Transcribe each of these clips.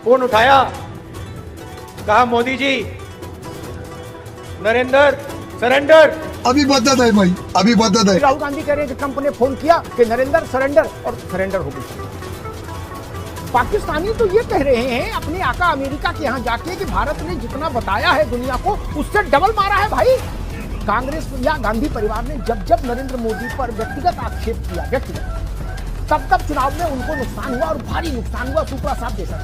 Phone उठाया, कहा Modi ji Narendra surrender. अभी बदत है भाई, अभी बदत है। राहुल गांधी कह रहे हैं कि ट्रंप ने फोन किया कि नरेंद्र सरेंडर, और सरेंडर हो गई। पाकिस्तानी तो ये कह रहे हैं अपने आका अमेरिका के यहाँ जाके कि भारत ने जितना बताया है दुनिया को उससे डबल मारा है भाई। कांग्रेस या गांधी परिवार ने जब जब नरेंद्र मोदी पर व्यक्तिगत आक्षेप किया, व्यक्तिगत, तब तब चुनाव में उनको नुकसान हुआ और भारी नुकसान हुआ। सुपरा साहब जैसा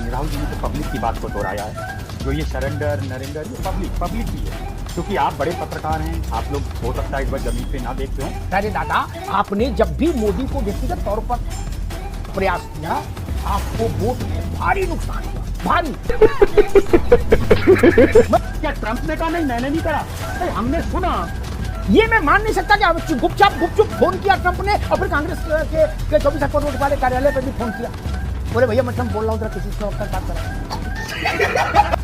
राहुल जी ने तो पब्लिक की बात को दोहराया है। जो ये सरेंडर नरेंद्र, ये पब्लिक ही है, क्योंकि आप बड़े पत्रकार हैं, आप लोग हो सकता है इस बार जमीन पे ना देखते हो। अरे दादा, आपने जब भी मोदी को व्यक्तिगत तौर पर प्रयास किया, आपको वोट में भारी नुकसान हुआ, भारी। क्या ट्रंप ने कहा नहीं, मैंने नहीं करा? हमने सुना। ये मैं मान नहीं सकता कि गुपचुप फोन किया ट्रंप ने, और फिर कांग्रेस के 24 करोड़ वाले कार्यालय पर भी फोन किया। बोले भैया मैं ट्रंप बोल रहा हूँ, किसी से बात कर।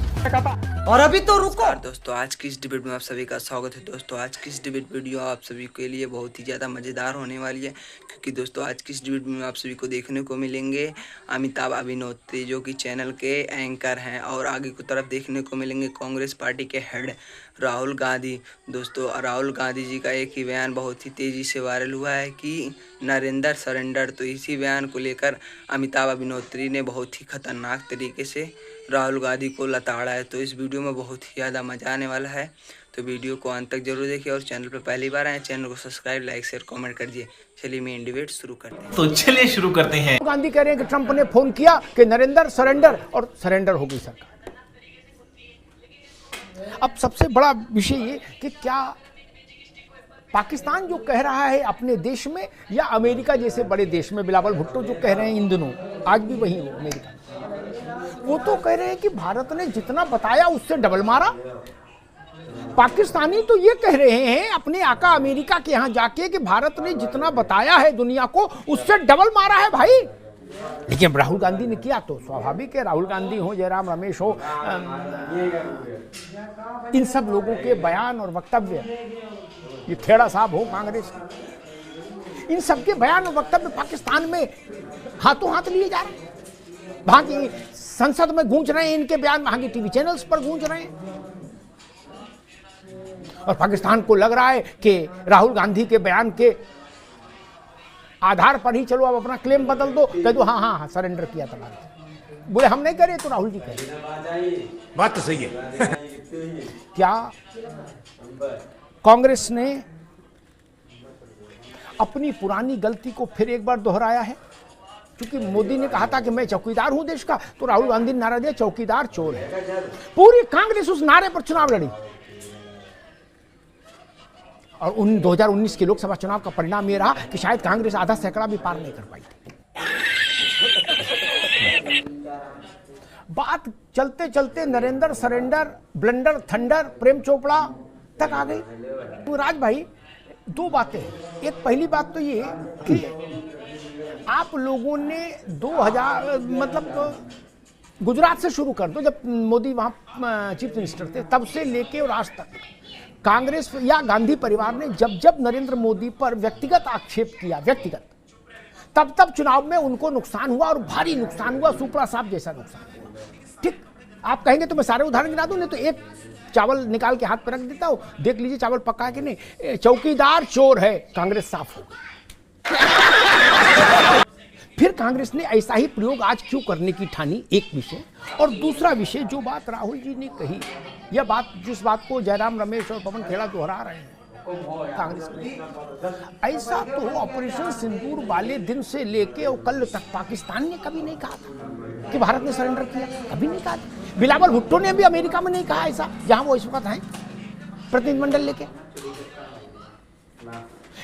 और अभी तो रुको दोस्तों, आज की इस डिबेट में आप सभी का स्वागत है। दोस्तों, आज की इस डिबेट वीडियो आप सभी के लिए बहुत ही ज़्यादा मज़ेदार होने वाली है, क्योंकि दोस्तों आज की इस डिबेट में आप सभी को देखने को मिलेंगे अमिताभ अभिनोत्री, जो कि चैनल के एंकर हैं, और आगे की तरफ देखने को मिलेंगे कांग्रेस पार्टी के हेड राहुल गांधी। दोस्तों, राहुल गांधी जी का एक ही बयान बहुत ही तेज़ी से वायरल हुआ है कि नरेंद्र सरेंडर। तो इसी बयान को लेकर अमिताभ अभिनोत्री ने बहुत ही खतरनाक तरीके से राहुल गांधी को लताड़ा है। तो इस वीडियो में बहुत ही ज़्यादा मज़ा आने वाला है, तो वीडियो को अंत तक जरूर देखिए, और चैनल पर पहली बार आए चैनल को सब्सक्राइब, लाइक, शेयर, कमेंट कर दिए। चलिए मेन डिबेट शुरू करते हैं। तो चलिए शुरू करते हैं। गांधी कह रहे हैं कि ट्रंप ने फोन किया कि नरेंद्र सरेंडर, और सरेंडर हो गई सरकार। अब सबसे बड़ा विषय ये कि क्या पाकिस्तान जो कह रहा है अपने देश में, या अमेरिका जैसे बड़े देश में, बिलावल भुट्टो जो कह रहे हैं इन दिनों, आज भी वही हो अमेरिका, वो तो कह रहे हैं कि भारत ने जितना बताया उससे डबल मारा। पाकिस्तानी तो ये कह रहे हैं अपने आका अमेरिका के यहाँ जाके कि भारत ने जितना बताया है दुनिया को उससे डबल मारा है भाई। लेकिन राहुल गांधी ने किया तो स्वाभाविक है, राहुल गांधी हो, जयराम रमेश हो, इन सब लोगों के बयान और वक्तव्य, ये खेड़ा साहब हो कांग्रेस, इन सबके बयान और वक्तव्य पाकिस्तान में हाथों हाथ लिए जा रहे हैं। वहां की संसद में गूंज रहे हैं इनके बयान, वहां की टीवी चैनल्स पर गूंज रहे हैं, और पाकिस्तान को लग रहा है कि राहुल गांधी के बयान के आधार पर ही चलो अब अपना क्लेम बदल दो, कह दो हाँ सरेंडर किया था भारत। बोले हम नहीं करे तो राहुल जी करे। बात तो सही है। क्या कांग्रेस ने अपनी पुरानी गलती को फिर एक बार दोहराया है? क्योंकि मोदी ने कहा था कि मैं चौकीदार हूं देश का, तो राहुल गांधी ने नारा दिया चौकीदार चोर है। पूरी कांग्रेस उस नारे पर चुनाव लड़ी, और 2019 के लोकसभा चुनाव का परिणाम यह रहा कि शायद कांग्रेस आधा सैकड़ा भी पार नहीं कर पाई थी। बात चलते चलते Narendra surrender, blunder thunder, Prem Chopra तक आ गई। तो राज भाई, दो बातें हैं। एक पहली बात तो ये कि आप लोगों ने 2000 मतलब गुजरात से शुरू कर दो, जब मोदी वहाँ चीफ मिनिस्टर थे, तब से लेके और आज तक कांग्रेस या गांधी परिवार ने जब जब नरेंद्र मोदी पर व्यक्तिगत आक्षेप किया, व्यक्तिगत, तब तब चुनाव में उनको नुकसान हुआ, और भारी नुकसान हुआ, सुपरा साहब जैसा नुकसान हुआ। ठीक, आप कहेंगे तो मैं सारे उदाहरण गिना दूं, नहीं तो एक चावल निकाल के हाथ पर रख देता हूं, देख लीजिए चावल पका है कि नहीं। चौकीदार चोर है, कांग्रेस साफ हो गई। फिर कांग्रेस ने ऐसा ही प्रयोग आज क्यों करने की ठानी, एक विषय। और दूसरा विषय, जो बात राहुल जी ने कही, यह बात, जिस बात को जयराम रमेश और पवन खेड़ा दोहरा रहे हैं कांग्रेस में, ऐसा तो ऑपरेशन सिंदूर वाले दिन से लेके और कल तक पाकिस्तान ने कभी नहीं कहा था कि भारत ने सरेंडर किया, कभी नहीं कहा था। बिलावल भुट्टो ने भी अमेरिका में नहीं कहा ऐसा, जहां वो इस वक्त है प्रतिनिधिमंडल लेके।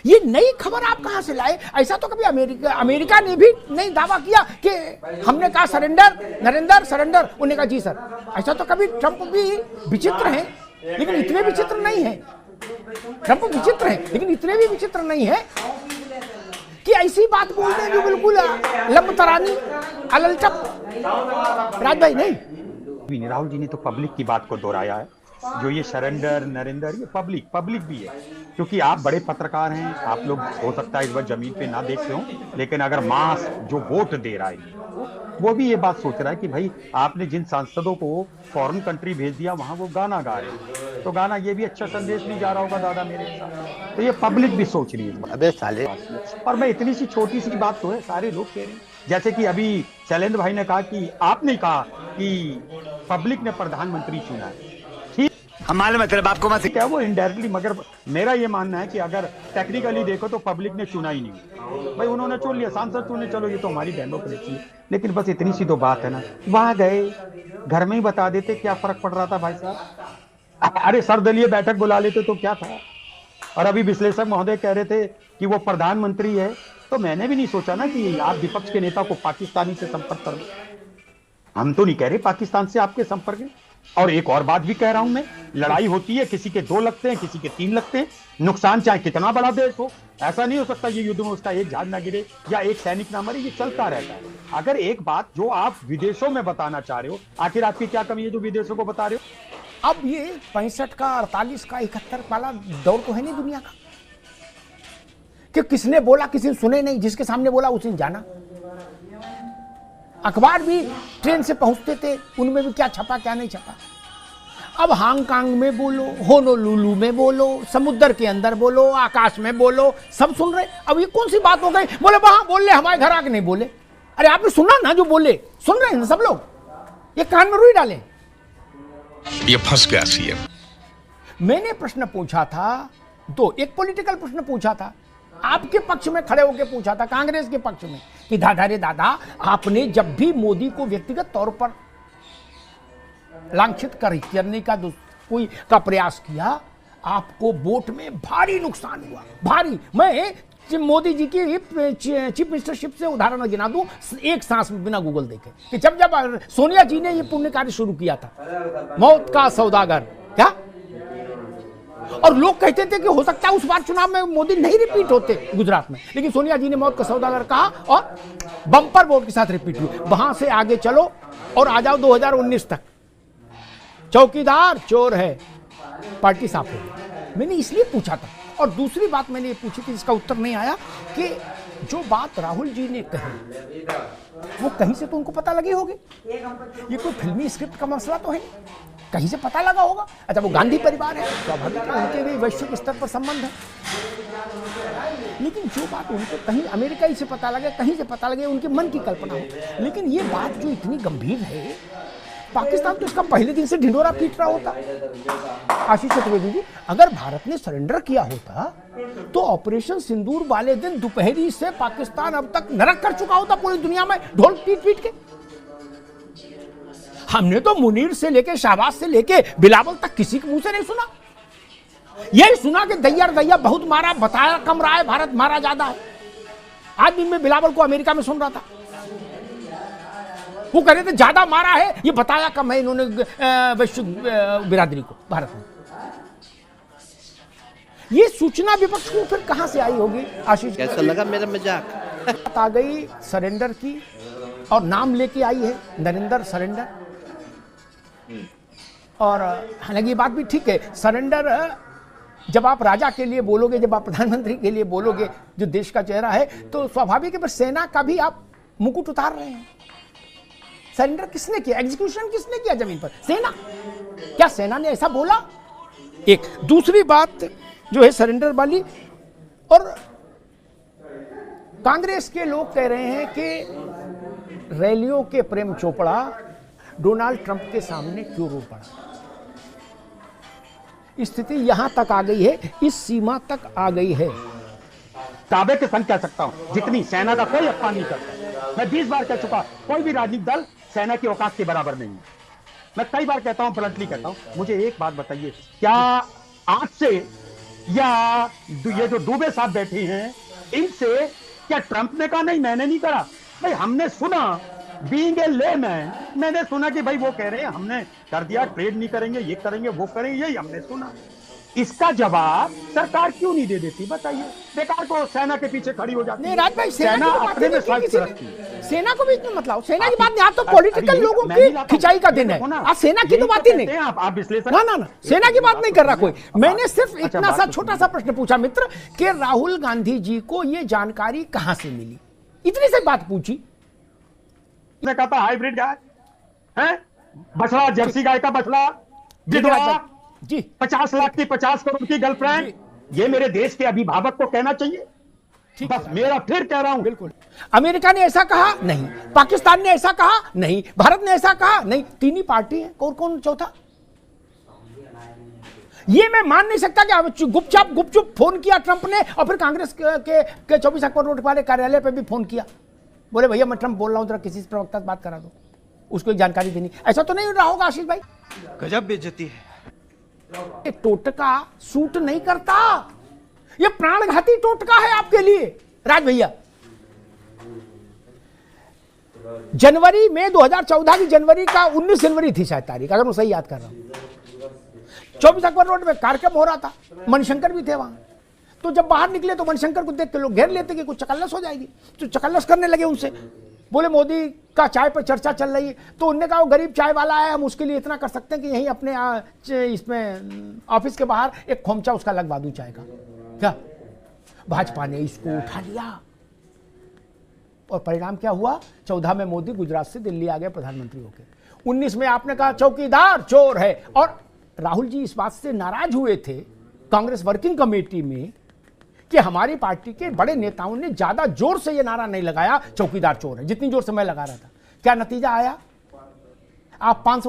ये नई खबर आप कहां से लाए? ऐसा तो कभी अमेरिका ने भी नहीं दावा किया कि हमने कहा सरेंडर, नरेंद्र सरेंडर, उन्होंने कहा जी सर। ऐसा तो कभी, ट्रंप भी विचित्र हैं लेकिन इतने विचित्र नहीं है। ट्रंप विचित्र हैं लेकिन इतने भी विचित्र नहीं है कि ऐसी बात बोलते हैं जो बिल्कुल लंबतरानी, अललचप। राज भाई नहीं, राहुल जी ने तो पब्लिक की बात को दोहराया है। जो ये सरेंडर नरेंद्र ये पब्लिक भी है, क्योंकि आप बड़े पत्रकार हैं, आप लोग हो सकता है इस बार जमीन पे ना देखते हो, लेकिन अगर मास जो वोट दे रहा है वो भी ये बात सोच रहा है कि भाई आपने जिन सांसदों को फॉरेन कंट्री भेज दिया वहां वो गाना गा रहे हैं, तो गाना ये भी अच्छा संदेश नहीं जा रहा होगा दादा मेरे हिसाब। तो ये पब्लिक भी सोच रही है। अबे साले। और मैं इतनी सी छोटी सी बात तो है, सारे लोग कह रहे हैं, जैसे कि अभी शैलेंद्र भाई ने कहा कि आपने कहा कि पब्लिक ने प्रधानमंत्री चुना है, ठीक हमारे मतलब आपको मत क्या वो इनडायरेक्टली, मगर मेरा ये मानना है कि अगर टेक्निकली देखो तो पब्लिक ने चुना ही नहीं, भाई उन्होंने चुन लिया, सांसद चुने, चलो ये तो हमारी डेमोक्रेसी है, लेकिन बस इतनी सी तो बात है ना। वहां गए, घर में ही बता देते क्या फर्क पड़ रहा था भाई साहब। अरे सर्वदलीय बैठक बुला लेते तो क्या था। और अभी विश्लेषक महोदय कह रहे थे कि वो प्रधानमंत्री है, तो मैंने भी नहीं सोचा ना कि आप विपक्ष के नेता को पाकिस्तानी से संपर्क कर लो। हम तो नहीं कह रहे पाकिस्तान से आपके संपर्क में। और एक और बात भी कह रहा हूं मैं, लड़ाई होती है, किसी के 2 लगते हैं, किसी के 3 लगते हैं, नुकसान चाहे कितना बड़ा देश हो, ऐसा नहीं हो सकता ये युद्ध में उसका एक जहाज ना गिरे या एक सैनिक ना मरे, ये चलता रहता है। अगर एक बात जो आप विदेशों में बताना चाह रहे हो, आखिर आपकी क्या कमी है जो विदेशों को बता रहे हो। अब ये 65 का, 48 का, 71 वाला दौर तो है नहीं दुनिया का कि किसने बोला किसी ने सुने नहीं, जिसके सामने बोला उसी ने जाना। अखबार भी ट्रेन से पहुंचते थे, उनमें भी क्या छपा क्या नहीं छपा। अब हांगकांग में बोलो, होनोलुलु में बोलो, समुद्र के अंदर बोलो, आकाश में बोलो, सब सुन रहे। अब ये कौन सी बात हो गई, बोले वहां बोल ले, हमारे घर आके नहीं बोले। अरे आपने सुना ना जो बोले, सुन रहे हैं सब लोग, ये कान में रुई डाले। ये फंस गया सीएम। मैंने प्रश्न पूछा था, तो एक पॉलिटिकल प्रश्न पूछा था, आपके पक्ष में खड़े होकर पूछा था, कांग्रेस के पक्ष में, कि दादा रे दादा, आपने जब भी मोदी को व्यक्तिगत तौर पर लांछित करने का कोई का प्रयास किया, आपको वोट में भारी नुकसान हुआ, भारी। मैं मोदी जी की चीफ मिनिस्टरशिप से उदाहरण गिना दूं, एक सांस में बिना गूगल देखे, कि जब जब सोनिया जी ने ये पुण्य कार्य शुरू किया था, मौत का सौदागर, क्या, और लोग कहते थे कि हो सकता है उस बार चुनाव में मोदी नहीं रिपीट होते गुजरात में, लेकिन सोनिया जी ने मौत का सौदागर कहा और बम्पर वोट के साथ रिपीट हुई। वहां से आगे चलो और आ जाओ 2019 तक, चौकीदार चोर है, पार्टी साफ हो। मैंने इसलिए पूछा था। और दूसरी बात मैंने ये पूछी थी, जिसका उत्तर नहीं आया, कि जो बात राहुल जी ने कही वो कहीं से तो उनको पता लगी होगी। ये कोई फिल्मी स्क्रिप्ट का मसला तो है नहीं, कहीं से पता लगा होगा। अच्छा, वो गांधी परिवार है, स्वाभाविक है, उनके भी वैश्विक स्तर पर संबंध है, लेकिन जो बात उनको कहीं अमेरिका से पता लगे, कहीं से पता लगे, उनके मन की कल्पना हो। लेकिन ये बात जो इतनी गंभीर है, पाकिस्तान तो इसका पहले दिन से ढिंढोरा पीट रहा होता। आशीष चतुर्वेदी जी, अगर भारत ने सरेंडर किया होता तो ऑपरेशन सिंदूर वाले दिन दोपहरी से पाकिस्तान अब तक नरक कर चुका होता पूरी दुनिया में, ढोल पीट पीट के। हमने तो मुनीर से लेके, शाहबाज से लेके बिलावल तक किसी के मुंह से नहीं सुना। यही सुना कि दैया बहुत मारा, बताया कम रहा है, भारत मारा ज्यादा है। आज दिन में बिलावल को अमेरिका में सुन रहा था, वो कह रहे थे ज्यादा मारा है, ये बताया कम है इन्होंने वैश्विक बिरादरी को, भारत में। ये सूचना विपक्ष को फिर कहां से आई होगी आशीष? कैसा लगा मेरा मजाक? बात आ गई सरेंडर की, और नाम लेके आई है नरेंद्र सरेंडर। और हालांकि ये बात भी ठीक है, सरेंडर जब आप राजा के लिए बोलोगे, जब आप प्रधानमंत्री के लिए बोलोगे, जो देश का चेहरा है, तो स्वाभाविक है, पर सेना का भी आप मुकुट उतार रहे हैं। सरेंडर किसने किया, एग्जीक्यूशन किसने किया जमीन पर? सेना। क्या सेना ने ऐसा बोला? एक दूसरी बात जो है सरेंडर वाली, और कांग्रेस के लोग कह रहे हैं कि रैलियों के प्रेम चोपड़ा डोनाल्ड ट्रंप के सामने क्यों रो पड़ा। स्थिति यहां तक आ गई है, इस सीमा तक आ गई है। दावे के संग कह सकता हूं, जितनी सेना का कोई अपमान नहीं करता। मैं 20 बार कह चुका, कोई भी राजनीतिक दल सेना की औकात के बराबर नहीं है। मैं कई बार कहता हूं, ब्लंटली कहता हूं, मुझे एक बात बताइए, क्या आज से या ये जो दुबे साहब बैठे हैं, इनसे क्या ट्रंप ने कहा नहीं मैंने नहीं करा? भाई हमने सुना, बीइंग ए लेमैन, मैंने सुना कि भाई वो कह रहे हैं हमने कर दिया, ट्रेड नहीं करेंगे, ये करेंगे, वो करेंगे, यही हमने सुना। इसका जवाब सरकार क्यों नहीं दे देती? बताइए। बेकार को सेना के पीछे खड़ी हो जाती है। नहीं राज भाई, सेना अपने में स्वास्थ्य रखती है। सेना को बीच में मत लाओ, सेना की बात नहीं, आप तो पॉलिटिकल लोगों की खिंचाई का दिन है, आज सेना की तो बात ही नहीं। आप विश्लेषण ना सेना की बात नहीं कर रहा कोई। मैंने सिर्फ इतना सा छोटा सा प्रश्न पूछा मित्र कि राहुल गांधी जी को ये जानकारी कहां से मिली, इतनी सी बात पूछी। ने कहा था हाइब्रिड गाय है, बछड़ा, जर्सी गाय का बछड़ा, विधवा जी, 50 लाख की 50 करोड़ की गर्लफ्रेंड, ये मेरे देश के अभिभावक को कहना चाहिए। बस मेरा फिर कह रहा हूं, बिल्कुल। अमेरिका ने ऐसा कहा नहीं, पाकिस्तान ने ऐसा कहा नहीं, भारत ने ऐसा कहा नहीं, तीन ही पार्टी है, कौन चौथा? ये मैं मान नहीं सकता कि गुपचुप फोन किया ट्रंप ने और फिर कांग्रेस के 24 अक्टूबर रोड वाले कार्यालय पे भी फोन किया, बोले भैया मैं ट्रंप बोल रहा हूं, जरा किसी प्रवक्ता से बात करा दो, उसको एक जानकारी देनी। ऐसा तो नहीं रहा होगा आशीष भाई? गजब बेइज्जती है। ये टोटका सूट नहीं करता, ये प्राणघाती टोटका है आपके लिए राज भैया। जनवरी में 2014 की जनवरी का 19 जनवरी थी शायद तारीख, अगर मैं सही याद कर रहा हूं, 24 अक्टूबर रोड में कार्यक्रम हो रहा था, मणिशंकर भी थे वहां। तो जब बाहर निकले तो मणिशंकर को देख के लोग घेर लेते कि कुछ चकल्लस हो जाएगी, तो चकल्लस करने लगे उनसे, बोले मोदी का चाय पर चर्चा चल रही है, तो उनने कहा वो गरीब चाय वाला है, हम उसके लिए इतना कर सकते हैं कि यहीं अपने इसमें ऑफिस के बाहर एक खोमचा उसका लगवा दूं चाय का। क्या भाजपा ने इसको उठा लिया और परिणाम क्या हुआ? 14 में मोदी गुजरात से दिल्ली आ गए प्रधानमंत्री होकर। 19 में आपने कहा चौकीदार चोर है, और राहुल जी इस बात से नाराज हुए थे कांग्रेस वर्किंग कमेटी में कि हमारी पार्टी के बड़े नेताओं ने ज्यादा जोर से यह नारा नहीं लगाया चौकीदार चोर है, जितनी जोर से मैं लगा रहा था। क्या नतीजा आया? आप 500